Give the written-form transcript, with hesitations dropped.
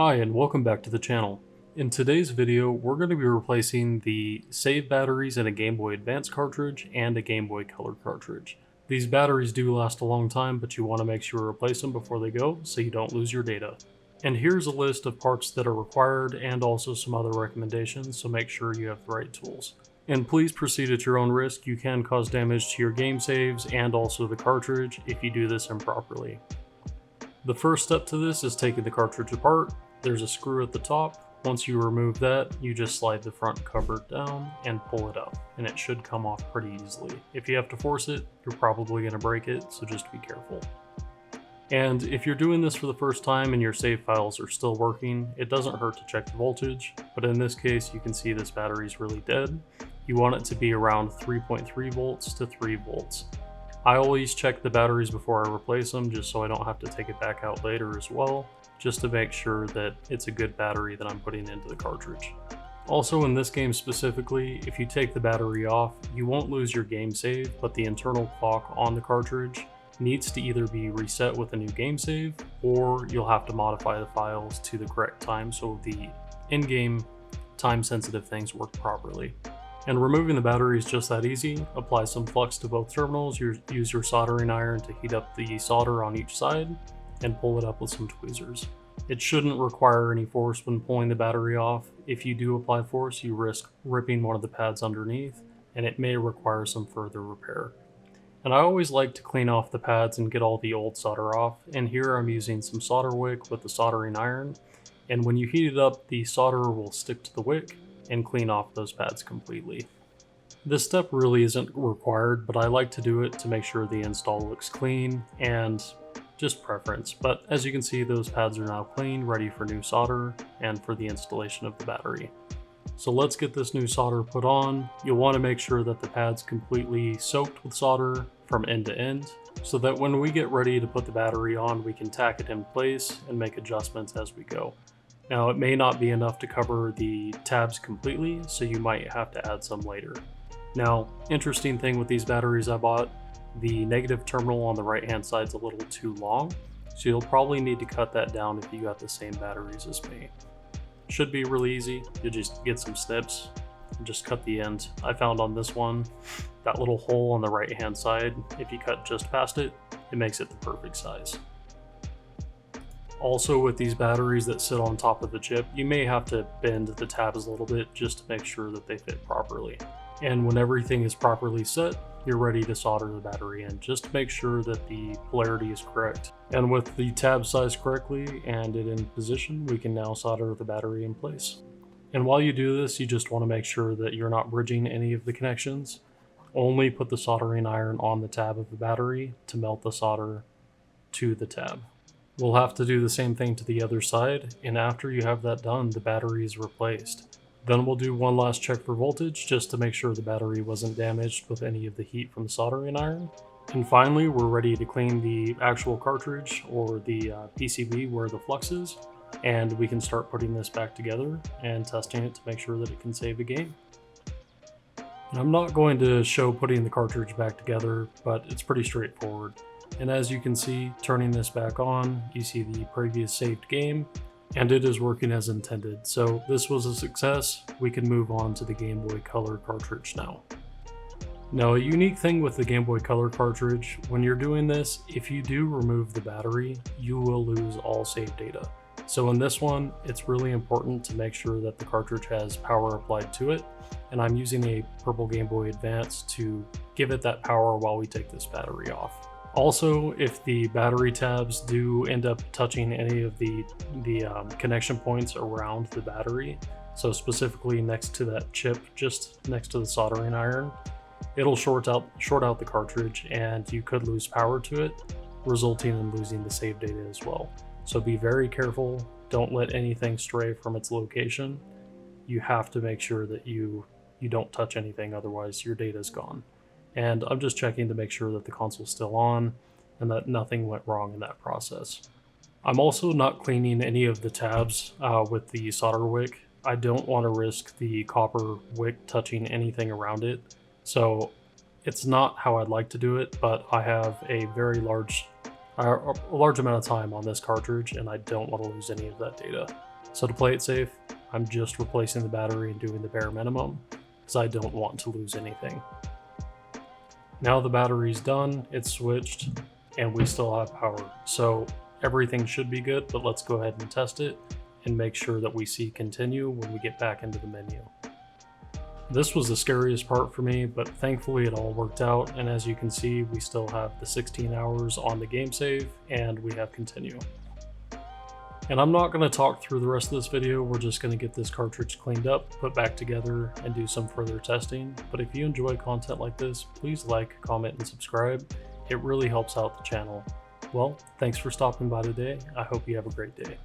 Hi and welcome back to the channel. In today's video, we're going to be replacing the save batteries in a Game Boy Advance cartridge and a Game Boy Color cartridge. These batteries do last a long time, but you want to make sure to replace them before they go so you don't lose your data. And here's a list of parts that are required and also some other recommendations, so make sure you have the right tools. And please proceed at your own risk. You can cause damage to your game saves and also the cartridge if you do this improperly. The first step to this is taking the cartridge apart. There's a screw at the top. Once you remove that, you just slide the front cover down and pull it up, and it should come off pretty easily. If you have to force it, you're probably going to break it, so just be careful. And if you're doing this for the first time and your save files are still working, it doesn't hurt to check the voltage, but in this case you can see this battery is really dead. You want it to be around 3.3 volts to 3 volts. I always check the batteries before I replace them, just so I don't have to take it back out later as well, just to make sure that it's a good battery that I'm putting into the cartridge. Also in this game specifically, if you take the battery off, you won't lose your game save, but the internal clock on the cartridge needs to either be reset with a new game save, or you'll have to modify the files to the correct time so the in-game time-sensitive things work properly. And removing the battery is just that easy. Apply some flux to both terminals, use your soldering iron to heat up the solder on each side, and pull it up with some tweezers. It shouldn't require any force when pulling the battery off. If you do apply force, you risk ripping one of the pads underneath, and it may require some further repair. And I always like to clean off the pads and get all the old solder off, and here I'm using some solder wick with the soldering iron, and when you heat it up, the solder will stick to the wick and clean off those pads completely. This step really isn't required, but I like to do it to make sure the install looks clean and just preference. But as you can see, those pads are now clean, ready for new solder and for the installation of the battery. So let's get this new solder put on. You'll want to make sure that the pad's completely soaked with solder from end to end, so that when we get ready to put the battery on, we can tack it in place and make adjustments as we go. Now, it may not be enough to cover the tabs completely, so you might have to add some later. Now, interesting thing with these batteries I bought, the negative terminal on the right hand side is a little too long, so you'll probably need to cut that down if you got the same batteries as me. Should be really easy. You just get some snips and just cut the end. I found on this one, that little hole on the right hand side, if you cut just past it, it makes it the perfect size. Also, with these batteries that sit on top of the chip, you may have to bend the tabs a little bit just to make sure that they fit properly. And when everything is properly set, you're ready to solder the battery in, just to make sure that the polarity is correct. And with the tab sized correctly and it in position, we can now solder the battery in place. And while you do this, you just want to make sure that you're not bridging any of the connections. Only put the soldering iron on the tab of the battery to melt the solder to the tab. We'll have to do the same thing to the other side, and after you have that done, the battery is replaced. Then we'll do one last check for voltage, just to make sure the battery wasn't damaged with any of the heat from the soldering iron. And finally, we're ready to clean the actual cartridge, or the PCB where the flux is, and we can start putting this back together and testing it to make sure that it can save a game. And I'm not going to show putting the cartridge back together, but it's pretty straightforward. And as you can see, turning this back on, you see the previous saved game, and it is working as intended. So this was a success. We can move on to the Game Boy Color cartridge now. Now, a unique thing with the Game Boy Color cartridge, when you're doing this, if you do remove the battery, you will lose all save data. So in this one, it's really important to make sure that the cartridge has power applied to it, and I'm using a purple Game Boy Advance to give it that power while we take this battery off. Also, if the battery tabs do end up touching any of the connection points around the battery, so specifically next to that chip, just next to the soldering iron, it'll short out the cartridge and you could lose power to it, resulting in losing the save data as well. So be very careful, don't let anything stray from its location. You have to make sure that you don't touch anything, otherwise your data is gone. And I'm just checking to make sure that the console's still on and that nothing went wrong in that process. I'm also not cleaning any of the tabs with the solder wick. I don't want to risk the copper wick touching anything around it. So it's not how I'd like to do it, but I have a large amount of time on this cartridge and I don't want to lose any of that data. So to play it safe, I'm just replacing the battery and doing the bare minimum, because I don't want to lose anything. Now the battery's done, it's switched, and we still have power. So everything should be good, but let's go ahead and test it and make sure that we see continue when we get back into the menu. This was the scariest part for me, but thankfully it all worked out, and as you can see, we still have the 16 hours on the game save, and we have continue. And I'm not going to talk through the rest of this video, we're just going to get this cartridge cleaned up, put back together, and do some further testing. But if you enjoy content like this, please like, comment, and subscribe. It really helps out the channel. Well, thanks for stopping by today. I hope you have a great day.